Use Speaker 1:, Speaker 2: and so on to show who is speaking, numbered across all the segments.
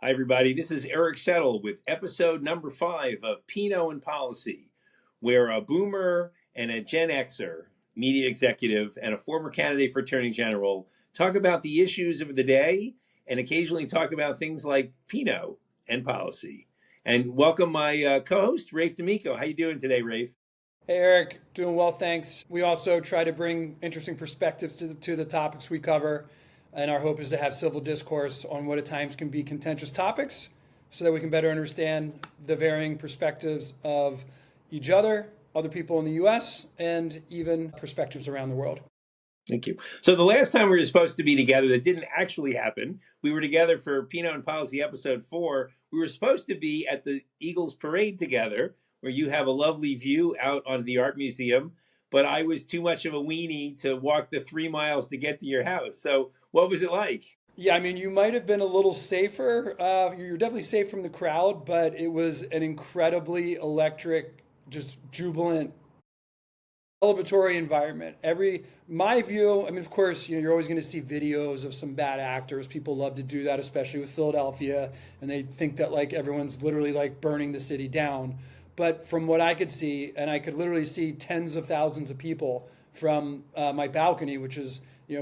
Speaker 1: Hi, everybody. This is Eric Settle with episode number 5 of Pinot and Policy, where a Boomer and a Gen Xer, media executive, and a former candidate for Attorney General talk about the issues of the day and occasionally talk about things like Pinot and policy. And welcome my co-host, Rafe D'Amico. How you doing today, Rafe?
Speaker 2: Hey, Eric. Doing well, thanks. We also try to bring interesting perspectives to the topics we cover, and our hope is to have civil discourse on what at times can be contentious topics so that we can better understand the varying perspectives of each other people in the U.S., and even perspectives around the world.
Speaker 1: Thank you. So the last time we were supposed to be together, that didn't actually happen. We were together for Pinot and Policy episode 4. We were supposed to be at the Eagles parade together, where you have a lovely view out on the art museum. But I was too much of a weenie to walk the 3 miles to get to your house. So what was it like?
Speaker 2: Yeah, I mean, you might have been a little safer. You're definitely safe from the crowd, but it was an incredibly electric, just jubilant, celebratory environment. My view, I mean, of course, you're always going to see videos of some bad actors. People love to do that, especially with Philadelphia, and they think that like everyone's literally like burning the city down. But from what I could see, and I could literally see tens of thousands of people from my balcony, which is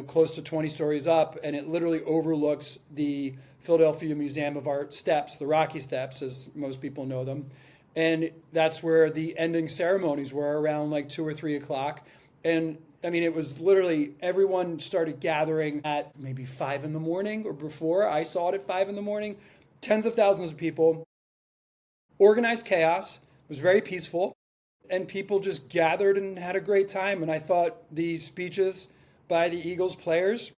Speaker 2: close to 20 stories up, and it literally overlooks the Philadelphia Museum of Art steps, the Rocky Steps, as most people know them. And that's where the ending ceremonies were around like 2 or 3 o'clock. And I mean, it was literally everyone started gathering at maybe 5 in the morning or before. I saw it at 5 in the morning. Tens of thousands of people, organized chaos. It was very peaceful. And people just gathered and had a great time. And I thought the speeches by the Eagles players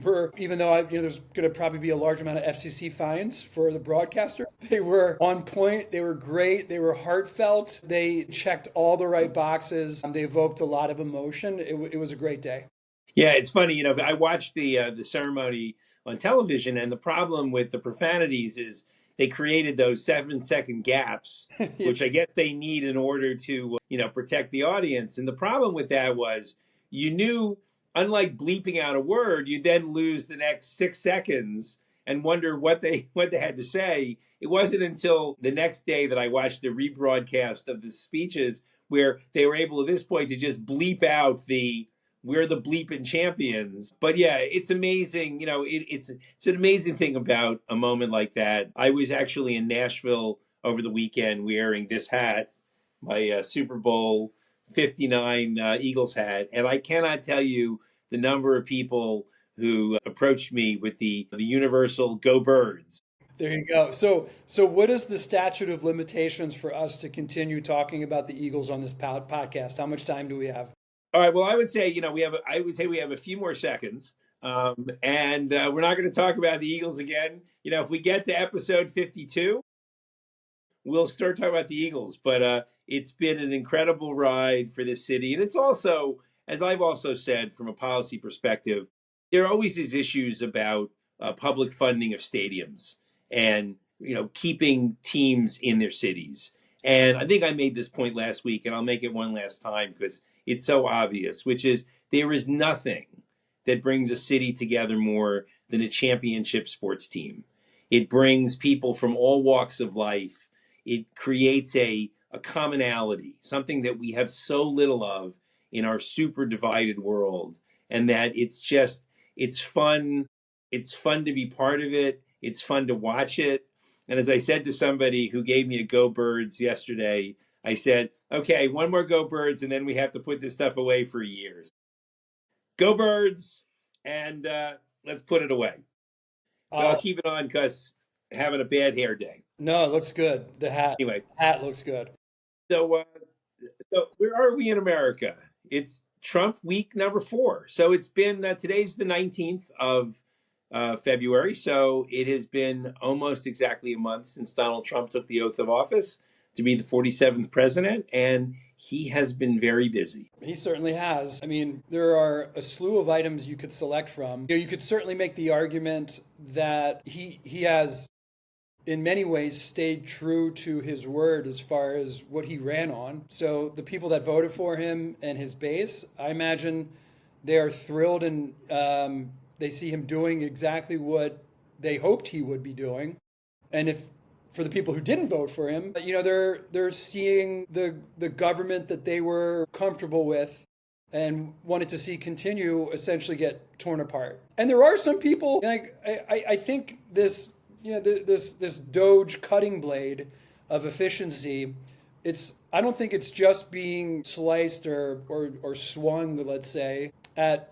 Speaker 2: were, even though there's going to probably be a large amount of FCC fines for the broadcaster, they were on point. They were great. They were heartfelt. They checked all the right boxes. They evoked a lot of emotion. It was a great day.
Speaker 1: Yeah, it's funny. I watched the ceremony on television, and the problem with the profanities is they created those 7-second gaps, which I guess they need in order to protect the audience. And the problem with that was you knew, unlike bleeping out a word, you then lose the next 6 seconds and wonder what they had to say. It wasn't until the next day that I watched the rebroadcast of the speeches where they were able at this point to just bleep out the "we're the bleeping champions." But yeah, it's amazing. It's an amazing thing about a moment like that. I was actually in Nashville over the weekend wearing this hat, my Super Bowl 59 Eagles hat, and I cannot tell you the number of people who approached me with the universal "Go Birds."
Speaker 2: There you go. So what is the statute of limitations for us to continue talking about the Eagles on this podcast? How much time do we have?
Speaker 1: All right. Well, I would say we have a few more seconds, and we're not going to talk about the Eagles again. If we get to episode 52, we'll start talking about the Eagles. But it's been an incredible ride for this city, and it's also, as I've also said, from a policy perspective, there are always these issues about public funding of stadiums and keeping teams in their cities. And I think I made this point last week, and I'll make it one last time because it's so obvious, which is there is nothing that brings a city together more than a championship sports team. It brings people from all walks of life. It creates a commonality, something that we have so little of in our super divided world. And that it's fun. It's fun to be part of it. It's fun to watch it. And as I said to somebody who gave me a Go Birds yesterday, I said, okay, one more Go Birds, and then we have to put this stuff away for years. Go Birds, and let's put it away. But I'll keep it on because having a bad hair day.
Speaker 2: No, it looks good. The hat.
Speaker 1: Anyway.
Speaker 2: Hat looks good.
Speaker 1: So where are we in America? It's Trump week number 4. So it's been, today's the 19th of February. So it has been almost exactly a month since Donald Trump took the oath of office to be the 47th president, and he has been very busy.
Speaker 2: He certainly has. I mean, there are a slew of items you could select from. You could certainly make the argument that he has, in many ways, stayed true to his word as far as what he ran on. So the people that voted for him and his base, I imagine they are thrilled, and they see him doing exactly what they hoped he would be doing. And if for the people who didn't vote for him, they're seeing the government that they were comfortable with and wanted to see continue essentially get torn apart. And there are some people like I think this this Doge cutting blade of efficiency. I don't think it's just being sliced or swung, let's say, at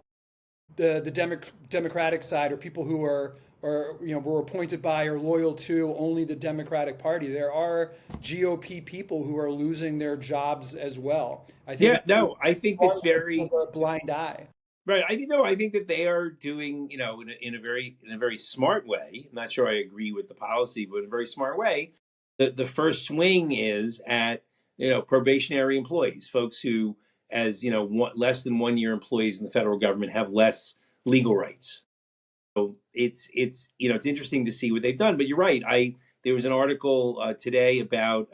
Speaker 2: the Democratic side or people who are or were appointed by or loyal to only the Democratic Party. There are GOP people who are losing their jobs as well. I think
Speaker 1: Yeah, no, I think it's very
Speaker 2: a blind eye.
Speaker 1: right. I think that they are doing, in a very smart way. I'm not sure I agree with the policy, but in a very smart way. The first swing is at probationary employees, folks who, as less than 1 year employees in the federal government have less legal rights. So it's interesting to see what they've done. But you're right. There was an article today about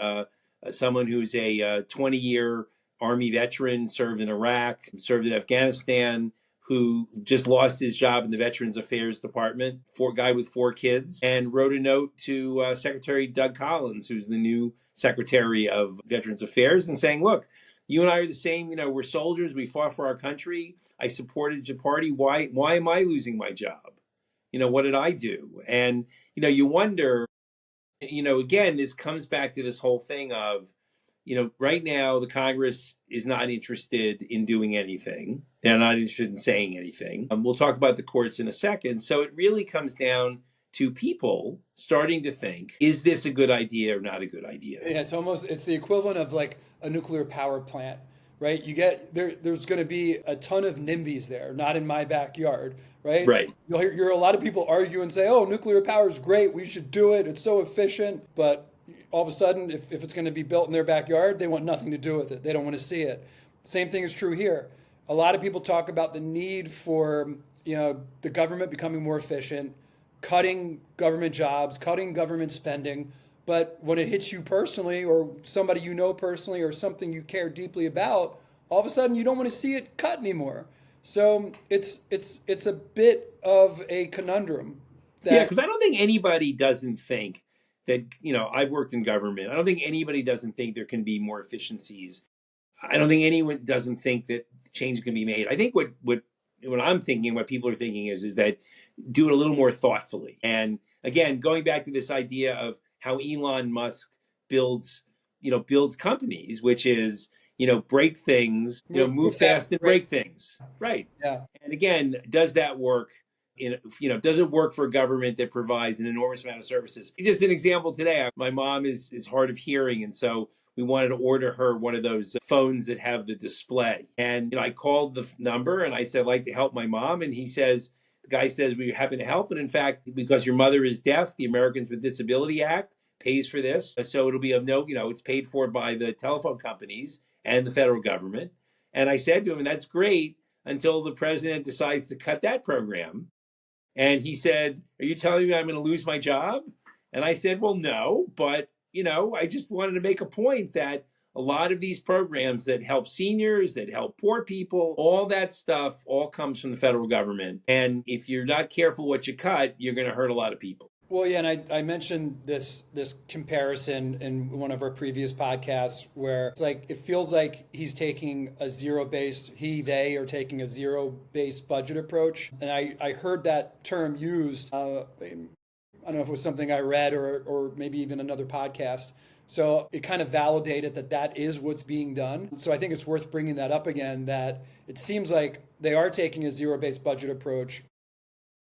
Speaker 1: someone who's a 20-year Army veteran, served in Iraq, served in Afghanistan, who just lost his job in the Veterans Affairs Department, guy with 4 kids, and wrote a note to Secretary Doug Collins, who's the new Secretary of Veterans Affairs, and saying, look, you and I are the same, we're soldiers, we fought for our country, I supported your party, why am I losing my job? What did I do? And, you wonder, again, this comes back to this whole thing of, right now the Congress is not interested in doing anything. They're not interested in saying anything. We'll talk about the courts in a second. So it really cocomes down to people starting to think, is this a good idea or not a good idea?
Speaker 2: Yeah, it's the equivalent of like a nuclear power plant, right? There's going to be a ton of NIMBYs there, not in my backyard, right?
Speaker 1: Right.
Speaker 2: You'll hear a lot of people argue and say, oh, nuclear power is great, we should do it, it's so efficient. But all of a sudden, if it's going to be built in their backyard, they want nothing to do with it. They don't want to see it. Same thing is true here. A lot of people talk about the need for the government becoming more efficient, cutting government jobs, cutting government spending. But when it hits you personally or somebody personally or something you care deeply about, all of a sudden you don't want to see it cut anymore. So it's a bit of a conundrum.
Speaker 1: Yeah, because I don't think anybody doesn't think that, I've worked in government. I don't think anybody doesn't think there can be more efficiencies. I don't think anyone doesn't think that change can be made. I think what I'm thinking, what people are thinking is that do it a little more thoughtfully. And again, going back to this idea of how Elon Musk builds companies, which is, break things, move fast and break things. Right.
Speaker 2: Yeah.
Speaker 1: And again, does that work? Does it work for a government that provides an enormous amount of services? Just an example today, my mom is hard of hearing. And so we wanted to order her one of those phones that have the display. And I called the number and I said, I'd like to help my mom. And the guy says, we happen to help. And in fact, because your mother is deaf, the Americans with Disability Act pays for this. So it'll be of no, it's paid for by the telephone companies and the federal government. And I said to him, and that's great until the president decides to cut that program. And he said, are you telling me I'm going to lose my job? And I said, well, no, but, I just wanted to make a point that a lot of these programs that help seniors, that help poor people, all that stuff all comes from the federal government. And if you're not careful what you cut, you're going to hurt a lot of people.
Speaker 2: Well, yeah, and I mentioned this comparison in one of our previous podcasts where it's like it feels like they are taking a zero-based budget approach. And I heard that term used, I don't know if it was something I read or maybe even another podcast. So it kind of validated that is what's being done. So I think it's worth bringing that up again, that it seems like they are taking a zero-based budget approach,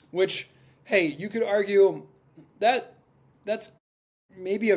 Speaker 2: which, hey, you could argue that's maybe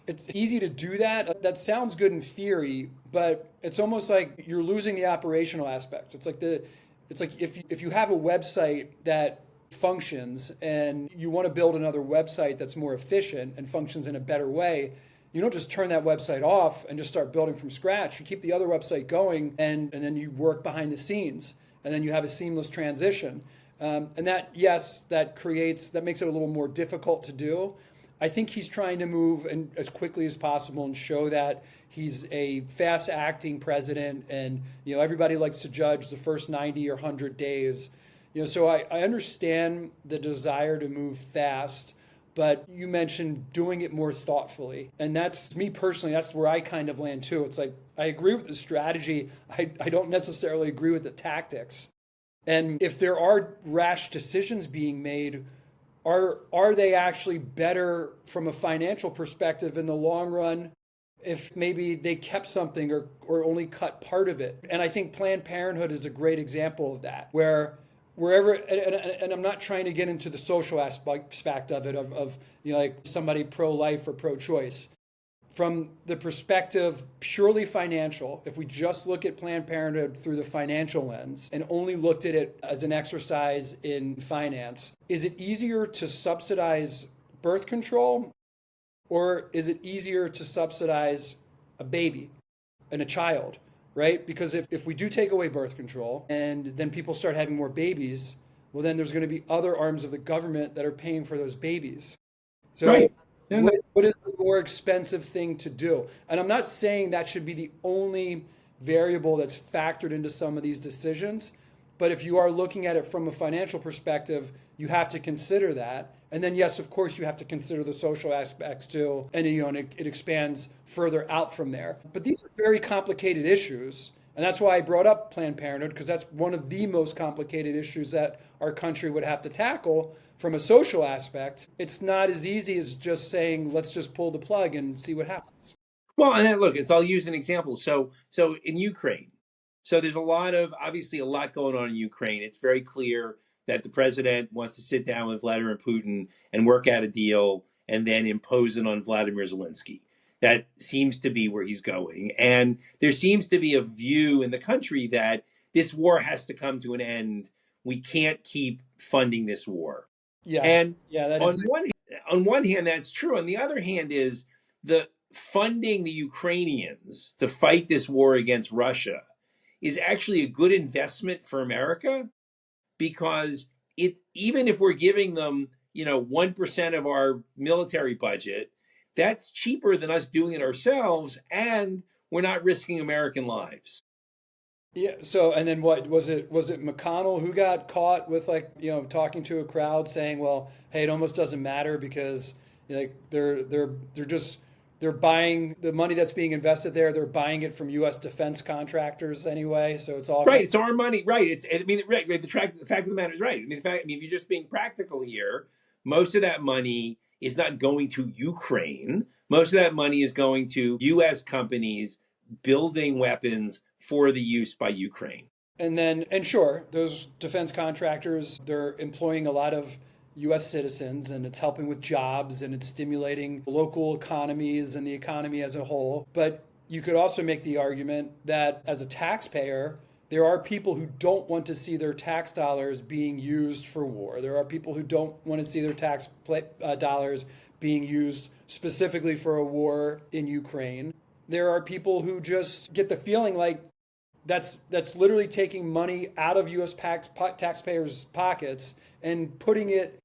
Speaker 2: it's easy to do that. That sounds good in theory, but it's almost like you're losing the operational aspects. It's like if you have a website that functions and you want to build another website that's more efficient and functions in a better way, you don't just turn that website off and just start building from scratch. You keep the other website going and then you work behind the scenes and then you have a seamless transition. And that makes it a little more difficult to do. I think he's trying to move as quickly as possible and show that he's a fast-acting president, and everybody likes to judge the first 90 or 100 days. So I understand the desire to move fast, but you mentioned doing it more thoughtfully. And that's me personally, that's where I kind of land too. It's like, I agree with the strategy. I don't necessarily agree with the tactics. And if there are rash decisions being made, are they actually better from a financial perspective in the long run if maybe they kept something or only cut part of it? And I think Planned Parenthood is a great example of that, where wherever, and I'm not trying to get into the social aspect of it, of like somebody pro-life or pro-choice. From the perspective purely financial, if we just look at Planned Parenthood through the financial lens and only looked at it as an exercise in finance, is it easier to subsidize birth control, or is it easier to subsidize a baby and a child, right? Because if we do take away birth control and then people start having more babies, well, then there's going to be other arms of the government that are paying for those babies. So
Speaker 1: Right. No, no.
Speaker 2: what is the more expensive thing to do? And I'm not saying that should be the only variable that's factored into some of these decisions, but if you are looking at it from a financial perspective, you have to consider that. And then, yes, of course, you have to consider the social aspects too, and it expands further out from there. But these are very complicated issues, and that's why I brought up Planned Parenthood, because that's one of the most complicated issues that our country would have to tackle from a social aspect. It's not as easy as just saying, let's just pull the plug and see what happens.
Speaker 1: Well, and then look, I'll use an example. So in Ukraine, so there's obviously a lot going on in Ukraine. It's very clear that the president wants to sit down with Vladimir Putin and work out a deal and then impose it on Vladimir Zelensky. That seems to be where he's going. And there seems to be a view in the country that this war has to come to an end. We can't keep funding this war.
Speaker 2: Yes.
Speaker 1: And
Speaker 2: Yeah, that
Speaker 1: on
Speaker 2: is.
Speaker 1: one hand, that's true. On the other hand, is the funding the Ukrainians to fight this war against Russia is actually a good investment for America, because even if we're giving them 1% of our military budget, that's cheaper than us doing it ourselves, and we're not risking American lives.
Speaker 2: Yeah. So, and then what was it? Was it McConnell who got caught with talking to a crowd saying, "Well, hey, it almost doesn't matter because they're buying the money that's being invested there. They're buying it from U.S. defense contractors anyway, so it's all
Speaker 1: Right,
Speaker 2: kind
Speaker 1: it's our money. Right, right. The fact of the matter is right. If you're just being practical here, most of that money is not going to Ukraine. Most of that money is going to U.S. companies building weapons for the use by Ukraine.
Speaker 2: and sure, those defense contractors, they're employing a lot of U.S. citizens, and it's helping with jobs, and it's stimulating local economies and the economy as a whole. But you could also make the argument that as a taxpayer, there are people who don't want to see their tax dollars being used for war. There are people who don't want to see their dollars being used specifically for a war in Ukraine. There are people who just get the feeling like that's literally taking money out of U.S. taxpayers' pockets and putting it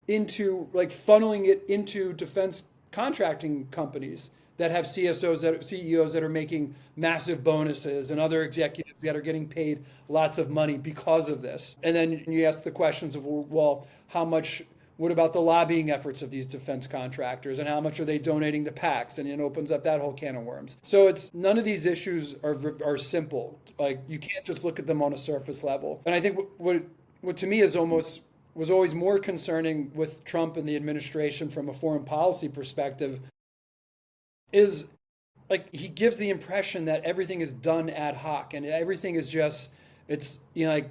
Speaker 2: into, like, funneling it into defense contracting companies that have CEOs that are making massive bonuses, and other executives that are getting paid lots of money because of this. And then you ask the questions of, well, how much? What about the lobbying efforts of these defense contractors, and how much are they donating to PACs? And it opens up that whole can of worms. So it's none of these issues are simple. Like, you can't just look at them on a surface level. And I think what to me was always more concerning with Trump and the administration from a foreign policy perspective is, like, he gives the impression that everything is done ad hoc and everything is just, it's like,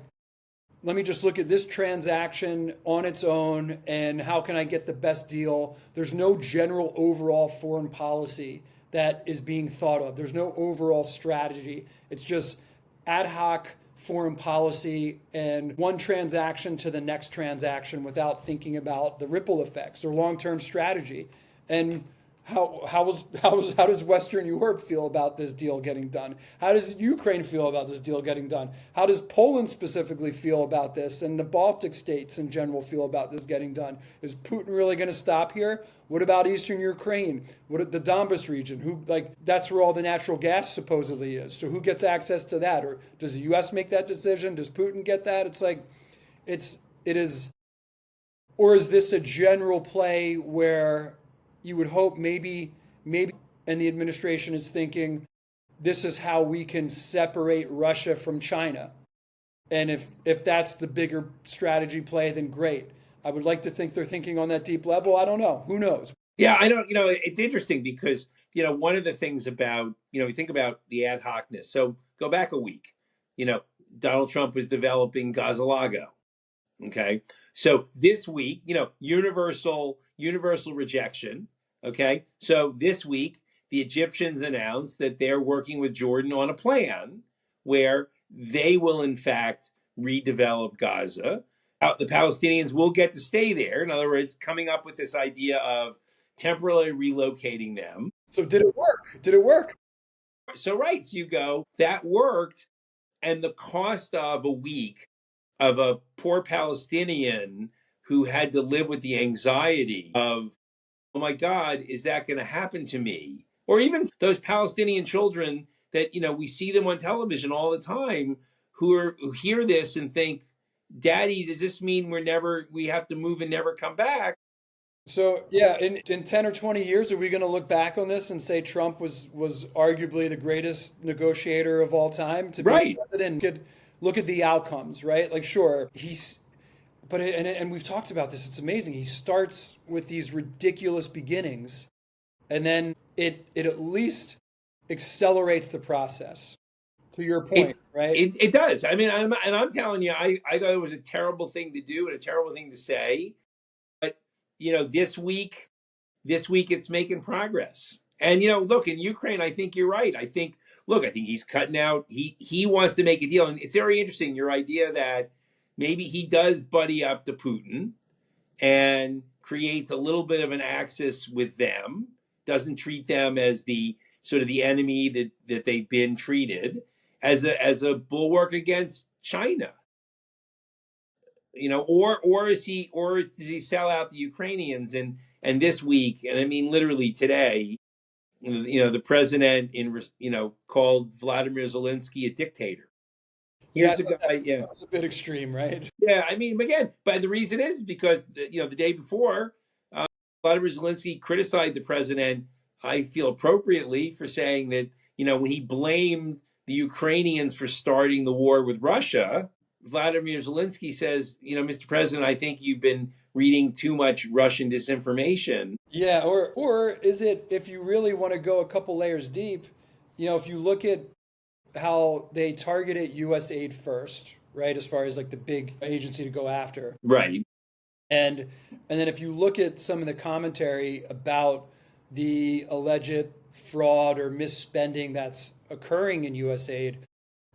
Speaker 2: let me just look at this transaction on its own and how can I get the best deal. There's no general overall foreign policy that is being thought of. There's no overall strategy. It's just ad hoc foreign policy and one transaction to the next transaction without thinking about the ripple effects or long-term strategy. And how does Western Europe feel about this deal getting done? How does Ukraine feel about this deal getting done? How does Poland specifically feel about this, and the Baltic states in general feel about this getting done? Is Putin really going to stop here? What about Eastern Ukraine? What the Donbas region? That's where all the natural gas supposedly is. So who gets access to that? Or does the U.S. make that decision? Does Putin get that? It is Or is this a general play where you would hope maybe, and the administration is thinking this is how we can separate Russia from China? And if that's the bigger strategy play, then great. I would like to think they're thinking on that deep level. I don't know. Who knows?
Speaker 1: Yeah, I don't, it's interesting because, one of the things about, you think about the ad hocness. So go back a week, you know, Donald Trump was developing Gazalago. Okay. So this week, universal rejection. Okay. So this week, the Egyptians announced that they're working with Jordan on a plan where they will, in fact, redevelop Gaza. The Palestinians will get to stay there. In other words, coming up with this idea of temporarily relocating them.
Speaker 2: So did it work? Did it work?
Speaker 1: So, right. So you go, that worked. And the cost of a week of a poor Palestinian who had to live with the anxiety of, oh my God, is that going to happen to me? Or even those Palestinian children that, we see them on television all the time who hear this and think, Daddy, does this mean we have to move and never come back?
Speaker 2: So yeah, in 10 or 20 years, are we going to look back on this and say Trump was arguably the greatest negotiator of all time to be
Speaker 1: Right.
Speaker 2: president? Could look at the outcomes, right? Like, sure, and we've talked about this. It's amazing. He starts with these ridiculous beginnings, and then it at least accelerates the process. To your
Speaker 1: It,
Speaker 2: point, right?
Speaker 1: it does. I mean, I'm telling you, I thought it was a terrible thing to do and a terrible thing to say. But, this week it's making progress. And look, in Ukraine, I think you're right. I think he's cutting out. He wants to make a deal, and it's very interesting your idea that maybe he does buddy up to Putin and creates a little bit of an axis with them. Doesn't treat them as the sort of the enemy that they've been treated as a bulwark against China. Or does he sell out the Ukrainians and this week, and I mean literally today, the president called Vladimir Zelensky a dictator.
Speaker 2: Yeah,
Speaker 1: Here's a guy, yeah,
Speaker 2: that's a bit extreme, right?
Speaker 1: yeah. I mean, again, but the reason is because the day before, uh, Vladimir Zelensky criticized the president. I feel appropriately for saying that when he blamed the Ukrainians for starting the war with Russia, Vladimir Zelensky says, Mr. President, I think you've been reading too much Russian disinformation.
Speaker 2: Yeah, or is it if you really want to go a couple layers deep, if you look at how they targeted US aid first, right, as far as like the big agency to go after.
Speaker 1: Right.
Speaker 2: And and then if you look at some of the commentary about the alleged fraud or misspending that's occurring in US aid,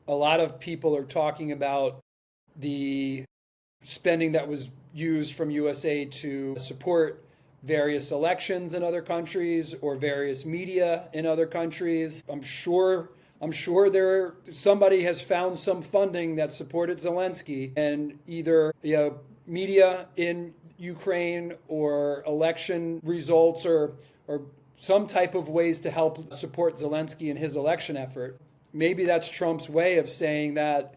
Speaker 2: a lot of people are talking about the spending that was used from USA to support various elections in other countries or various media in other countries. I'm sure somebody has found some funding that supported Zelensky, and either media in Ukraine or election results or some type of ways to help support Zelensky in his election effort. Maybe that's Trump's way of saying that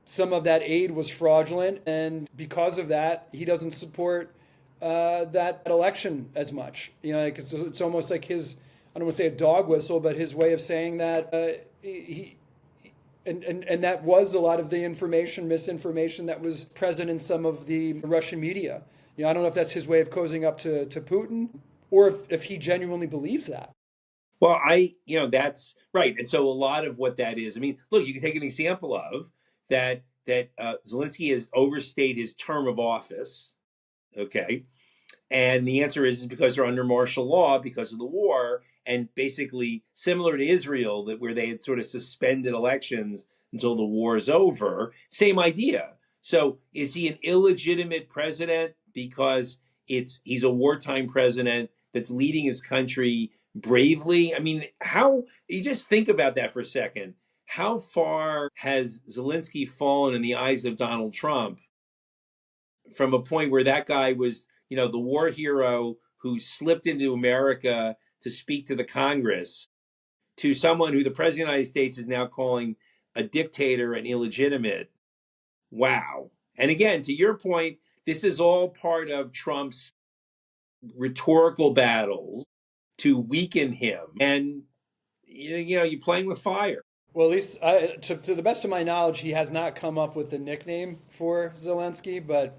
Speaker 2: some of that aid was fraudulent, and because of that, he doesn't support that election as much. Like it's almost like his, I don't want to say a dog whistle, but his way of saying that he and that was a lot of the misinformation that was present in some of the Russian media. I don't know if that's his way of cozying up to Putin, or if he genuinely believes that.
Speaker 1: Well, that's right. And so a lot of what that is, I mean, look, you can take an example of that Zelensky has overstayed his term of office. Okay. And the answer is because they're under martial law because of the war, and basically similar to Israel, that where they had sort of suspended elections until the war is over. Same idea. So is he an illegitimate president because he's a wartime president that's leading his country bravely? I mean, how you just think about that for a second. How far has Zelensky fallen in the eyes of Donald Trump from a point where that guy was, the war hero who slipped into America to speak to the Congress, to someone who the President of the United States is now calling a dictator and illegitimate? Wow. And again, to your point, this is all part of Trump's rhetorical battles to weaken him. And, you're playing with fire.
Speaker 2: Well, at least to the best of my knowledge, he has not come up with a nickname for Zelensky. But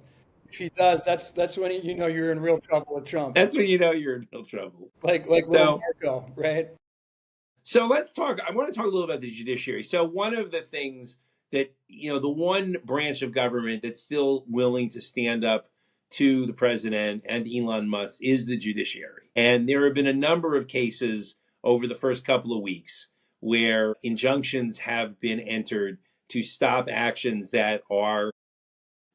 Speaker 2: if he does, that's when you know you're in real trouble with Trump,
Speaker 1: That's when you know you're in real trouble.
Speaker 2: like little
Speaker 1: So,
Speaker 2: Marco, right?
Speaker 1: so let's talk. I want to talk a little about the judiciary. So one of the things that, the one branch of government that's still willing to stand up to the president and Elon Musk is the judiciary. And there have been a number of cases over the first couple of weeks where injunctions have been entered to stop actions that are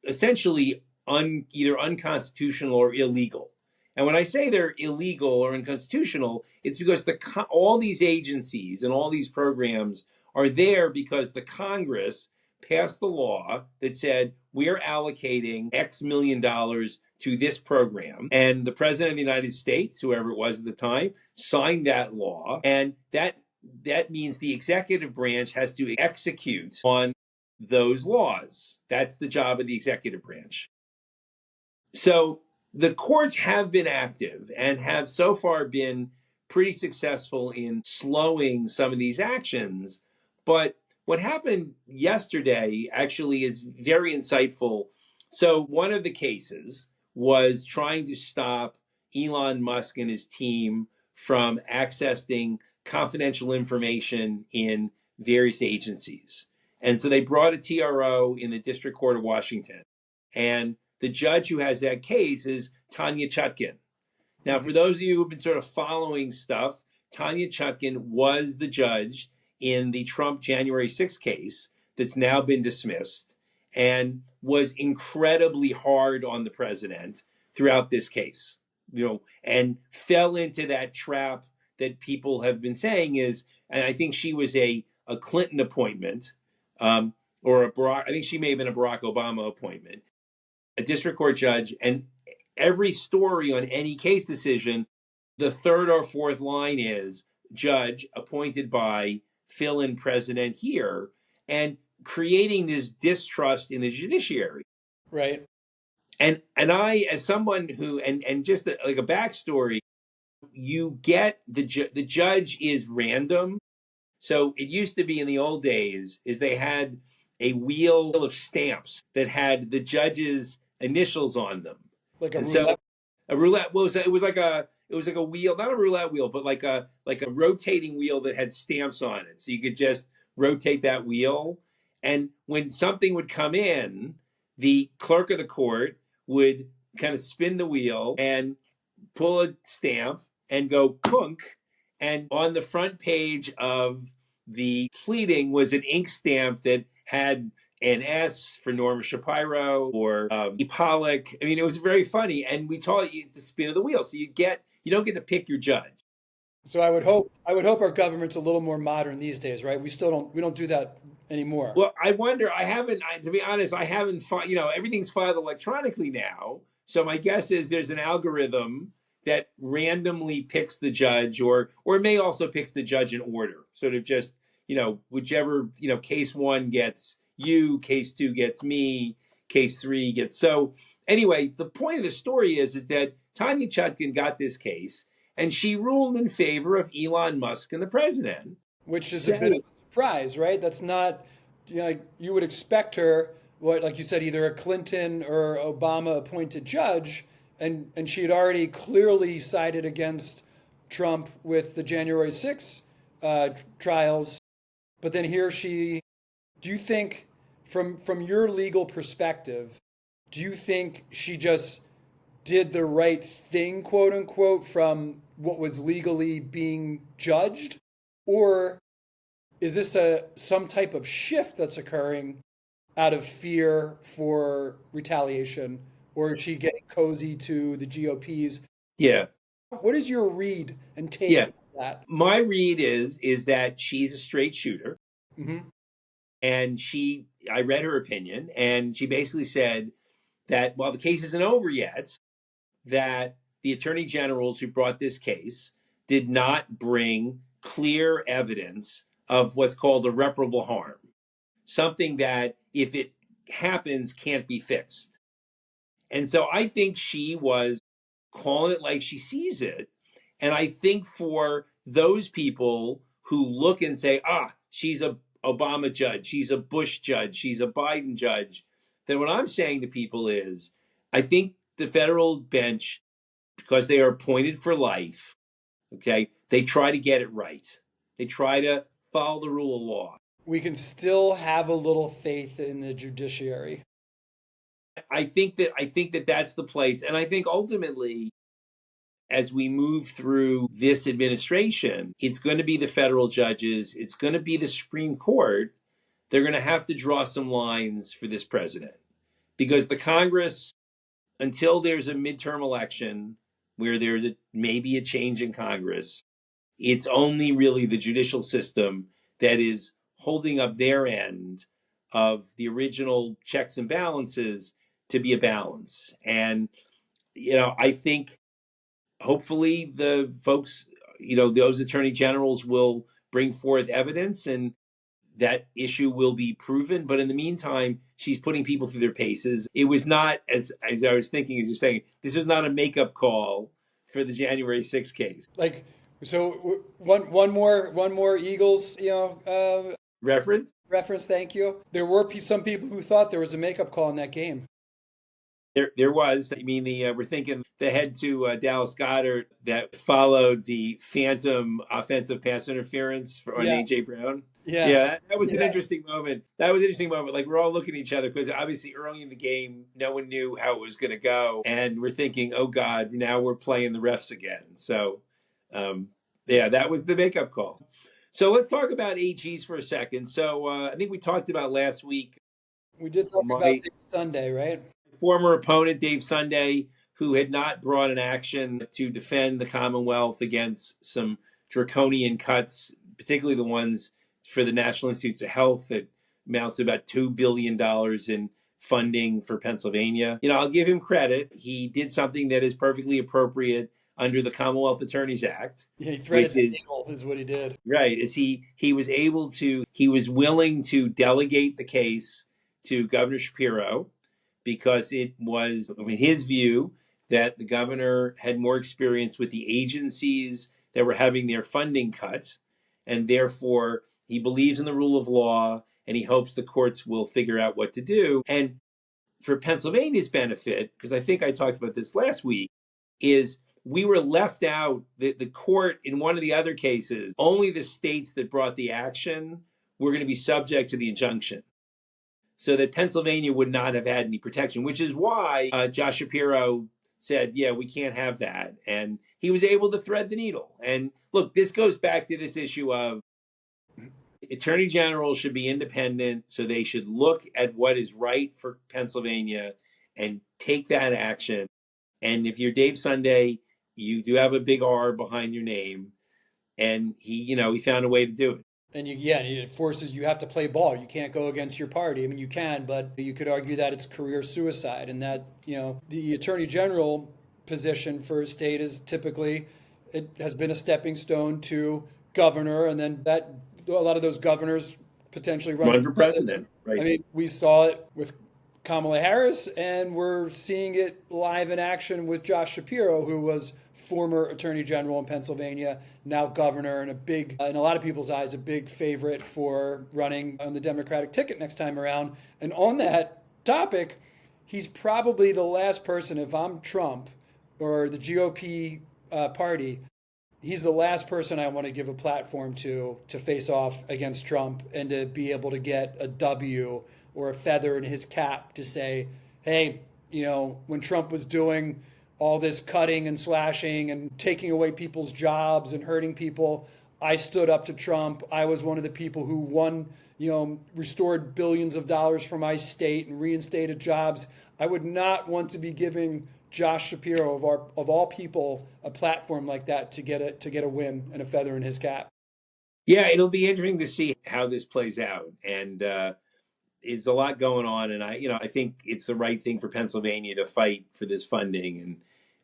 Speaker 1: essentially either unconstitutional or illegal. And when I say they're illegal or unconstitutional, it's because all these agencies and all these programs are there because the Congress passed the law that said we're allocating X million dollars to this program. And the president of the United States, whoever it was at the time, signed that law. And that means the executive branch has to execute on those laws. That's the job of the executive branch. So the courts have been active and have so far been pretty successful in slowing some of these actions. But what happened yesterday actually is very insightful. So one of the cases was trying to stop Elon Musk and his team from accessing confidential information in various agencies. And so they brought a TRO in the District Court of Washington. And the judge who has that case is Tanya Chutkan. Now, for those of you who've been sort of following stuff, Tanya Chutkan was the judge in the Trump January 6th case that's now been dismissed and was incredibly hard on the president throughout this case, and fell into that trap that people have been saying is, and I think she was a Clinton appointment, or I think she may have been a Barack Obama appointment, a district court judge, and every story on any case decision, the third or fourth line is judge appointed by fill-in president here, and creating this distrust in the judiciary.
Speaker 2: Right.
Speaker 1: And I, as someone who, and just like a backstory, you get the judge is random. So it used to be in the old days is they had a wheel of stamps that had the judge's initials on them.
Speaker 2: Like a
Speaker 1: And
Speaker 2: roulette.
Speaker 1: so a roulette was it was like a wheel, not a roulette wheel, but like a rotating wheel that had stamps on it. So you could just rotate that wheel. And when something would come in, the clerk of the court would kind of spin the wheel and pull a stamp and go kunk. And on the front page of the pleading was an ink stamp that had an S for Norma Shapiro or E. Pollock. I mean, it was very funny. And we taught you it's a spin of the wheel. So you don't get to pick your judge.
Speaker 2: So I would hope our government's a little more modern these days, right? We don't do that anymore.
Speaker 1: Well, I wonder, to be honest, I haven't, everything's filed electronically now. So my guess is there's an algorithm that randomly picks the judge, or it may also picks the judge in order, sort of just, whichever, case one gets you, case two gets me, case three gets. So anyway, the point of the story is that Tanya Chutkan got this case and she ruled in favor of Elon Musk and the president.
Speaker 2: Which is a bit of a surprise, right? That's not, like you would expect her, like you said, either a Clinton or Obama appointed judge, and she had already clearly sided against Trump with the January 6th trials. But then here do you think, from your legal perspective, do you think she just did the right thing, quote unquote, from what was legally being judged? Or is this some type of shift that's occurring out of fear for retaliation? Or is she getting cozy to the GOP's?
Speaker 1: Yeah.
Speaker 2: What is your read and take
Speaker 1: Yeah.
Speaker 2: on that?
Speaker 1: My read is that she's a straight shooter.
Speaker 2: Mm-hmm.
Speaker 1: And I read her opinion, and she basically said that while the case isn't over yet, that the attorney generals who brought this case did not bring clear evidence of what's called irreparable harm, something that if it happens can't be fixed. And so I think she was calling it like she sees it. And I think for those people who look and say, she's a Obama judge, she's a Bush judge, she's a Biden judge, then what I'm saying to people is, I think the federal bench, because they are appointed for life, okay, they try to get it right. They try to follow the rule of law.
Speaker 2: We can still have a little faith in the judiciary.
Speaker 1: I think that that's the place. And I think ultimately, as we move through this administration, it's going to be the federal judges, it's going to be the Supreme Court. They're going to have to draw some lines for this president because the Congress, until there's a midterm election where there's maybe a change in Congress, it's only really the judicial system that is holding up their end of the original checks and balances to be a balance. And, I think hopefully the folks, those attorney generals will bring forth evidence and that issue will be proven. But in the meantime, she's putting people through their paces. It was not, as I was thinking, as you're saying, this was not a makeup call for the January 6th case.
Speaker 2: Like, so one more Eagles,
Speaker 1: Reference?
Speaker 2: reference. Thank you. There were some people who thought there was a makeup call in that game.
Speaker 1: There was. I mean, we're thinking the head to Dallas Goddard that followed the phantom offensive pass interference on
Speaker 2: Yes.
Speaker 1: AJ Brown.
Speaker 2: Yes.
Speaker 1: Yeah, that was an
Speaker 2: Yes.
Speaker 1: interesting moment. That was an interesting moment. Like we're all looking at each other because obviously early in the game, no one knew how it was going to go, and we're thinking, "Oh God, now we're playing the refs again." So, that was the makeup call. So let's talk about AGs for a second. So I think we talked about last week
Speaker 2: We did talk about
Speaker 1: my
Speaker 2: this Sunday, right?
Speaker 1: former opponent, Dave Sunday, who had not brought an action to defend the Commonwealth against some draconian cuts, particularly the ones for the National Institutes of Health that amounts to about $2 billion in funding for Pennsylvania. I'll give him credit. He did something that is perfectly appropriate under the Commonwealth Attorneys Act,
Speaker 2: Yeah, he threaded
Speaker 1: which
Speaker 2: the
Speaker 1: is
Speaker 2: needle, is what he did.
Speaker 1: right. Is he was willing to delegate the case to Governor Shapiro because it was, in his view, that the governor had more experience with the agencies that were having their funding cut, and therefore he believes in the rule of law and he hopes the courts will figure out what to do. And for Pennsylvania's benefit, because I think I talked about this last week, is we were left out, the court in one of the other cases, only the states that brought the action were going to be subject to the injunction, so that Pennsylvania would not have had any protection, which is why Josh Shapiro said, yeah, we can't have that. And he was able to thread the needle. And look, this goes back to this issue of attorney generals should be independent, so they should look at what is right for Pennsylvania and take that action. And if you're Dave Sunday, you do have a big R behind your name. And he found a way to do it.
Speaker 2: And it forces you have to play ball. You can't go against your party. I mean, you can, but you could argue that it's career suicide, and that the attorney general position for a state is typically it has been a stepping stone to governor, and then that a lot of those governors potentially run
Speaker 1: Run
Speaker 2: for
Speaker 1: for
Speaker 2: president.
Speaker 1: president, right?
Speaker 2: I mean, we saw it with Kamala Harris, and we're seeing it live in action with Josh Shapiro, who was former attorney general in Pennsylvania, now governor, and in a lot of people's eyes, a big favorite for running on the Democratic ticket next time around. And on that topic, he's probably the last person, if I'm Trump or the GOP party, he's the last person I want to give a platform to face off against Trump and to be able to get a W or a feather in his cap to say, hey, when Trump was doing all this cutting and slashing and taking away people's jobs and hurting people, I stood up to Trump. I was one of the people who restored billions of dollars for my state and reinstated jobs. I would not want to be giving Josh Shapiro of all people a platform like that to get a win and a feather in his cap.
Speaker 1: Yeah, it'll be interesting to see how this plays out. And there's a lot going on, and I think it's the right thing for Pennsylvania to fight for this funding, and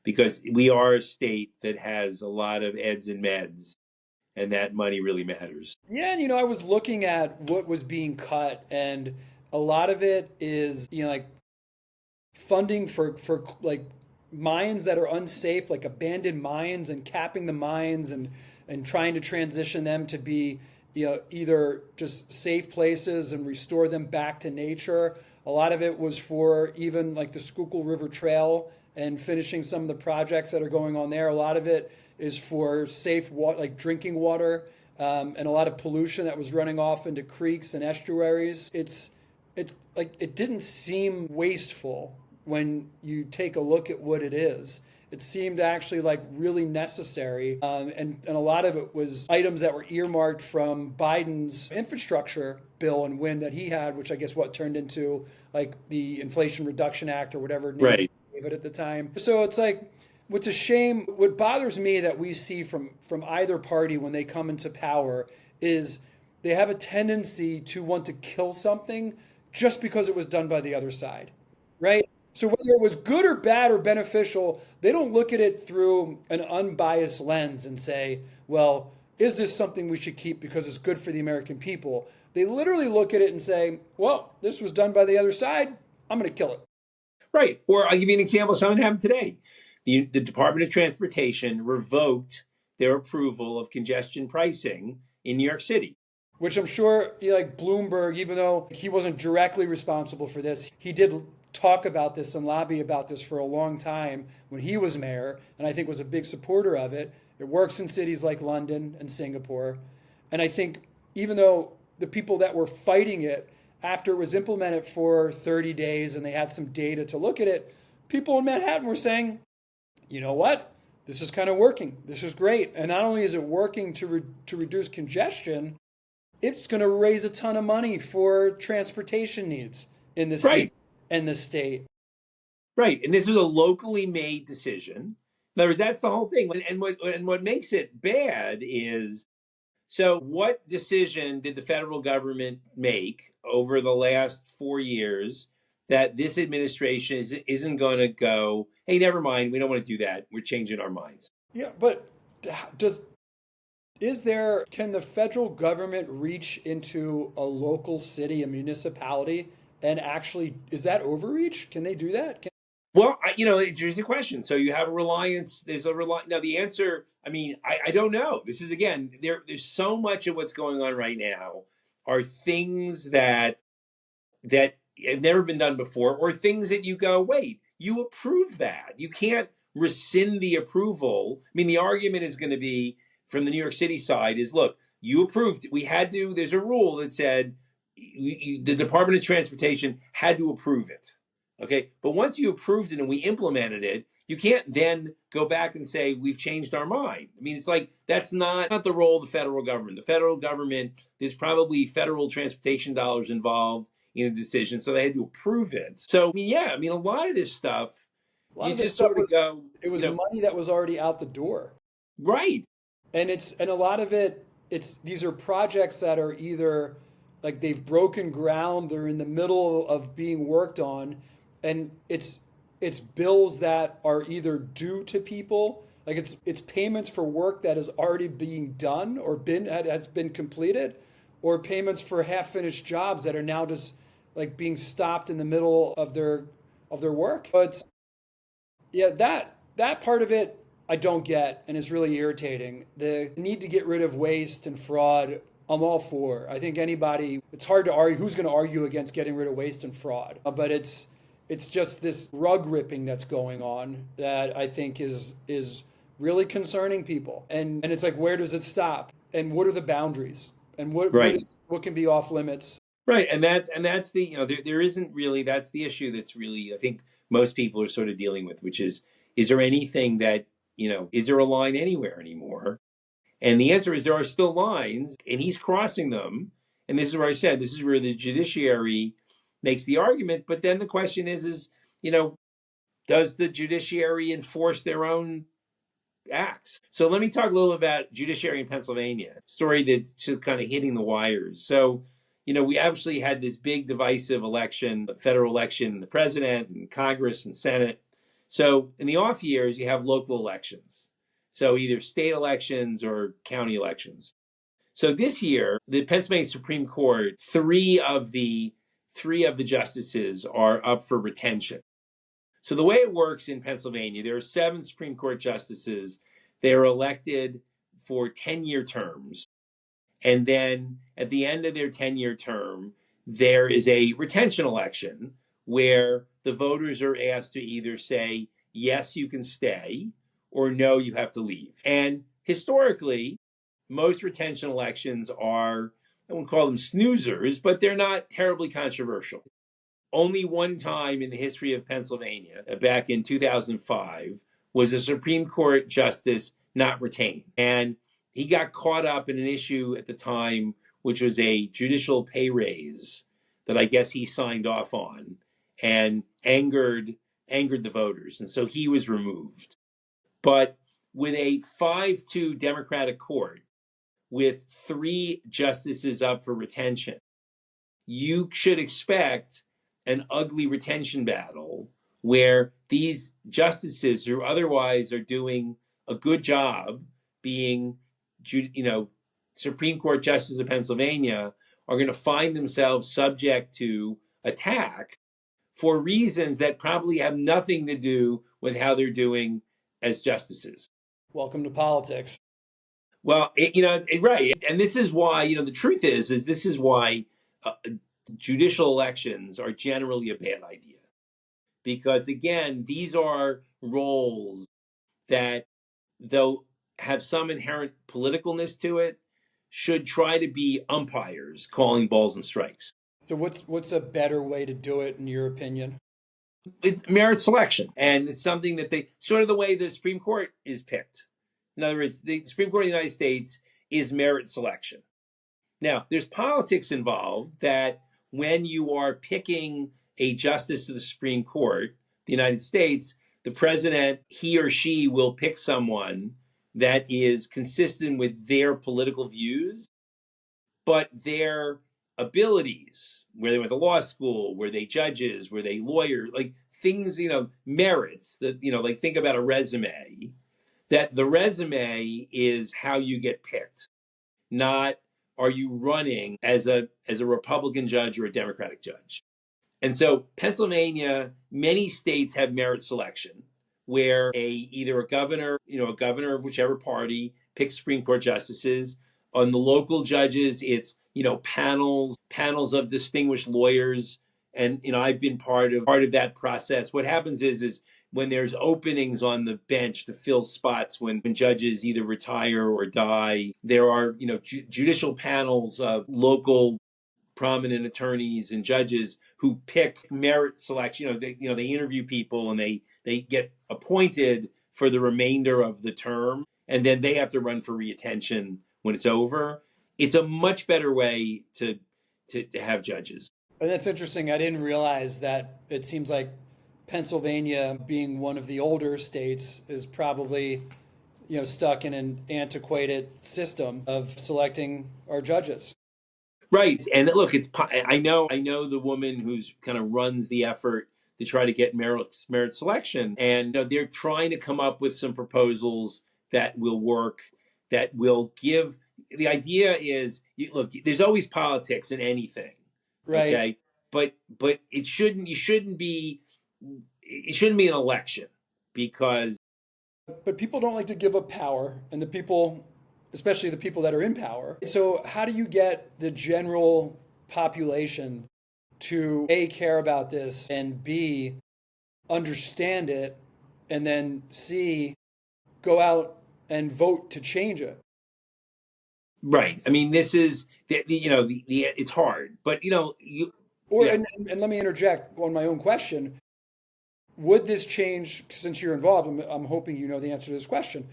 Speaker 1: because we are a state that has a lot of eds and meds, and that money really matters.
Speaker 2: Yeah, and I was looking at what was being cut, and a lot of it is like funding for like mines that are unsafe, like abandoned mines, and capping the mines and trying to transition them to be, either just safe places and restore them back to nature. A lot of it was for even like the Schuylkill River Trail and finishing some of the projects that are going on there. A lot of it is for safe water, like drinking water, and a lot of pollution that was running off into creeks and estuaries. It's like it didn't seem wasteful when you take a look at what it is. It seemed actually like really necessary, and a lot of it was items that were earmarked from Biden's infrastructure bill and win that he had, which I guess what turned into like the Inflation Reduction Act or whatever name
Speaker 1: Right.
Speaker 2: he gave it at the time. So it's like what's a shame. What bothers me that we see from either party when they come into power is they have a tendency to want to kill something just because it was done by the other side, right? So whether it was good or bad or beneficial, they don't look at it through an unbiased lens and say, well, is this something we should keep because it's good for the American people? They literally look at it and say, well, this was done by the other side. I'm going to kill it.
Speaker 1: Right. Or I'll give you an example of something that happened today. The Department of Transportation revoked their approval of congestion pricing in New York City.
Speaker 2: Which I'm sure, like Bloomberg, even though he wasn't directly responsible for this, he did talk about this and lobby about this for a long time when he was mayor, and I think was a big supporter of it. It works in cities like London and Singapore. And I think even though the people that were fighting it after it was implemented for 30 days and they had some data to look at it, people in Manhattan were saying, you know what? This is kind of working. This is great. And not only is it working to reduce congestion, it's going to raise a ton of money for transportation needs in the city
Speaker 1: Right.
Speaker 2: and the state.
Speaker 1: Right. And this was a locally made decision. In other words, that's the whole thing. And what makes it bad is, so what decision did the federal government make over the last 4 years that this administration isn't going to go, hey, never mind, we don't want to do that. We're changing our minds.
Speaker 2: Yeah, but does can the federal government reach into a local city, a municipality, and actually, is that overreach? Can they do that?
Speaker 1: Well, here's the question. So you have a reliance. There's a reliance. Now, the answer, I mean, I don't know. This is, again, there's so much of what's going on right now are things that have never been done before, or things that you go, wait, you approve that. You can't rescind the approval. I mean, the argument is going to be from the New York City side is, look, you approved. We had to. There's a rule that said the Department of Transportation had to approve it. Okay, but once you approved it and we implemented it, you can't then go back and say we've changed our mind. I mean, it's like that's not the role of the federal government. The federal government, there's probably federal transportation dollars involved in the decision, so they had to approve it. So I mean, yeah, I mean, a lot of this stuff,
Speaker 2: A lot
Speaker 1: you
Speaker 2: of this
Speaker 1: just
Speaker 2: stuff
Speaker 1: sort of go,
Speaker 2: it was money that was already out the door.
Speaker 1: right,
Speaker 2: And a lot of it's these are projects that are either like they've broken ground, they're in the middle of being worked on, and it's bills that are either due to people, like it's payments for work that is already being done or has been completed, or payments for half finished jobs that are now just like being stopped in the middle of their work. But yeah, that part of it I don't get, and it's really irritating. The need to get rid of waste and fraud, I'm all for. I think anybody, it's hard to argue who's going to argue against getting rid of waste and fraud, but it's just this rug ripping that's going on that I think is really concerning people. And it's like, where does it stop? And what are the boundaries? And
Speaker 1: right.
Speaker 2: what can be off limits?
Speaker 1: Right, and that's the there isn't really, that's the issue that's really, I think, most people are sort of dealing with, which is there anything that, is there a line anywhere anymore? And the answer is there are still lines, and he's crossing them. And this is where I said this is where the judiciary makes the argument. But then the question is does the judiciary enforce their own acts? So let me talk a little about judiciary in Pennsylvania, story that's just kind of hitting the wires. So, we actually had this big divisive election, federal election, the president and Congress and Senate. So in the off years, you have local elections. So either state elections or county elections. So this year, the Pennsylvania Supreme Court, three of the justices are up for retention. So the way it works in Pennsylvania, there are 7 Supreme Court justices. They are elected for 10-year terms. And then at the end of their 10-year term, there is a retention election where the voters are asked to either say, yes, you can stay, or no, you have to leave. And historically, most retention elections are, I wouldn't call them snoozers, but they're not terribly controversial. Only one time in the history of Pennsylvania, back in 2005, was a Supreme Court justice not retained. And he got caught up in an issue at the time, which was a judicial pay raise that I guess he signed off on and angered the voters. And so he was removed. But with a 5-2 Democratic court, with 3 justices up for retention, you should expect an ugly retention battle where these justices who otherwise are doing a good job being, Supreme Court justices of Pennsylvania are going to find themselves subject to attack for reasons that probably have nothing to do with how they're doing as justices.
Speaker 2: Welcome to politics.
Speaker 1: Well, right. And this is why, the truth is this is why judicial elections are generally a bad idea. Because again, these are roles that, though have some inherent politicalness to it, should try to be umpires calling balls and strikes.
Speaker 2: So what's a better way to do it in your opinion?
Speaker 1: It's merit selection. And it's something that they sort of the way the Supreme Court is picked. In other words, the Supreme Court of the United States is merit selection. Now, there's politics involved that when you are picking a justice to the Supreme Court, the United States, the president, he or she will pick someone that is consistent with their political views, but their abilities, where they went to law school, were they judges, were they lawyers, like things, merits that, like think about a resume, that the resume is how you get picked, not are you running as a Republican judge or a Democratic judge. And so Pennsylvania, many states have merit selection where either a governor of whichever party picks Supreme Court justices. On the local judges, it's, panels of distinguished lawyers. And, I've been part of that process. What happens is when there's openings on the bench to fill spots when judges either retire or die, there are, judicial panels of local prominent attorneys and judges who pick merit selection. They interview people and they get appointed for the remainder of the term, and then they have to run for reattention when it's over. It's a much better way to have judges.
Speaker 2: And that's interesting. I didn't realize that. It seems like Pennsylvania, being one of the older states, is probably, stuck in an antiquated system of selecting our judges.
Speaker 1: Right. And look, I know the woman who's kind of runs the effort to try to get merit selection. And they're trying to come up with some proposals that will work, that will give. The idea is, look, there's always politics in anything.
Speaker 2: Right.
Speaker 1: Okay. But it shouldn't be an election, because.
Speaker 2: But people don't like to give up power, and the people, especially the people that are in power. So how do you get the general population to A, care about this, and B, understand it, and then C, go out and vote to change it?
Speaker 1: Right. I mean, this is it's hard, but
Speaker 2: And let me interject on my own question. Would this change, since you're involved, I'm hoping you know the answer to this question.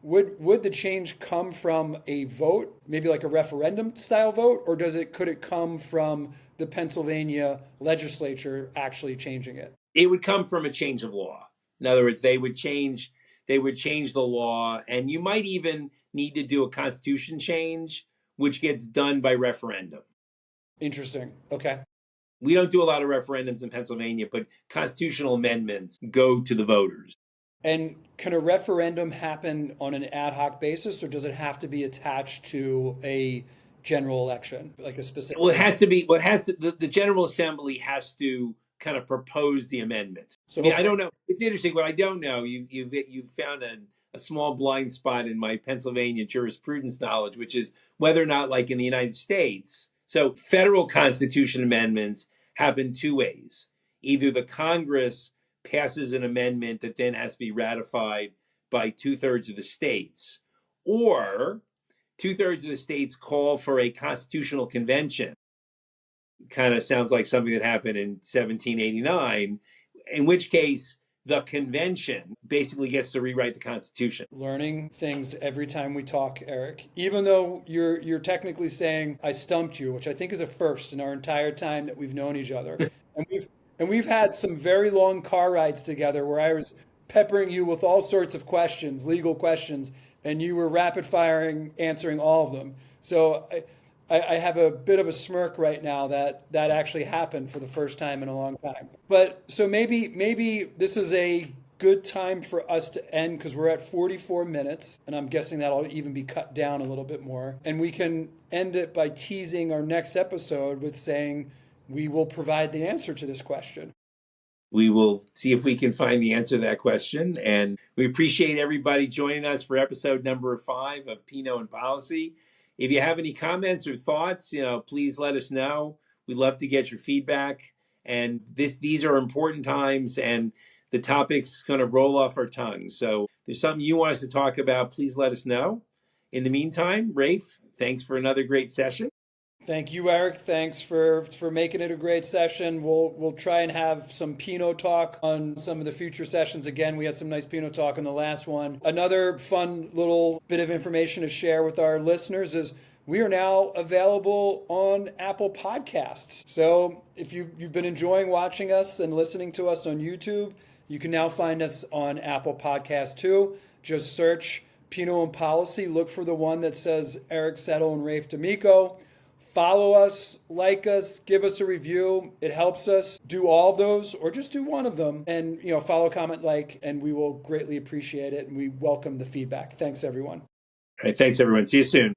Speaker 2: Would the change come from a vote, maybe like a referendum style vote, or could it come from the Pennsylvania legislature actually changing it?
Speaker 1: It would come from a change of law. In other words, they would change the law, and you might even need to do a constitution change, which gets done by referendum.
Speaker 2: Interesting. Okay.
Speaker 1: We don't do a lot of referendums in Pennsylvania, but constitutional amendments go to the voters.
Speaker 2: And can a referendum happen on an ad hoc basis, or does it have to be attached to a general election, like a specific?
Speaker 1: Well, it has to be. The General Assembly has to kind of propose the amendment.
Speaker 2: So
Speaker 1: I mean, I don't know. It's interesting. What I don't know, you've found a small blind spot in my Pennsylvania jurisprudence knowledge, which is whether or not, like in the United States, so federal constitution amendments happen two ways. Either the Congress passes an amendment that then has to be ratified by 2/3 of the states, or 2/3 of the states call for a constitutional convention. Kind of sounds like something that happened in 1789, in which case the convention basically gets to rewrite the Constitution.
Speaker 2: Learning things every time we talk, Eric. Even though you're technically saying I stumped you, which I think is a first in our entire time that we've known each other. And we've had some very long car rides together where I was peppering you with all sorts of questions, legal questions, and you were rapid firing answering all of them. So I have a bit of a smirk right now that actually happened for the first time in a long time. But so maybe this is a good time for us to end because we're at 44 minutes, and I'm guessing that'll even be cut down a little bit more. And we can end it by teasing our next episode with saying we will provide the answer to this question.
Speaker 1: We will see if we can find the answer to that question. And we appreciate everybody joining us for episode number 5 of Pinot and Policy. If you have any comments or thoughts, please let us know. We'd love to get your feedback. And these are important times, and the topic's going to roll off our tongues. So if there's something you want us to talk about, please let us know. In the meantime, Rafe, thanks for another great session.
Speaker 2: Thank you, Eric. Thanks for making it a great session. We'll try and have some Pinot talk on some of the future sessions. Again, we had some nice Pinot talk in the last one. Another fun little bit of information to share with our listeners is we are now available on Apple Podcasts. So if you've been enjoying watching us and listening to us on YouTube, you can now find us on Apple Podcasts too. Just search Pinot and Policy. Look for the one that says Eric Settle and Rafe D'Amico. Follow us, like us, give us a review. It helps us. Do all of those or just do one of them. And, follow, comment, like, and we will greatly appreciate it. And we welcome the feedback. Thanks, everyone.
Speaker 1: All right. Thanks, everyone. See you soon.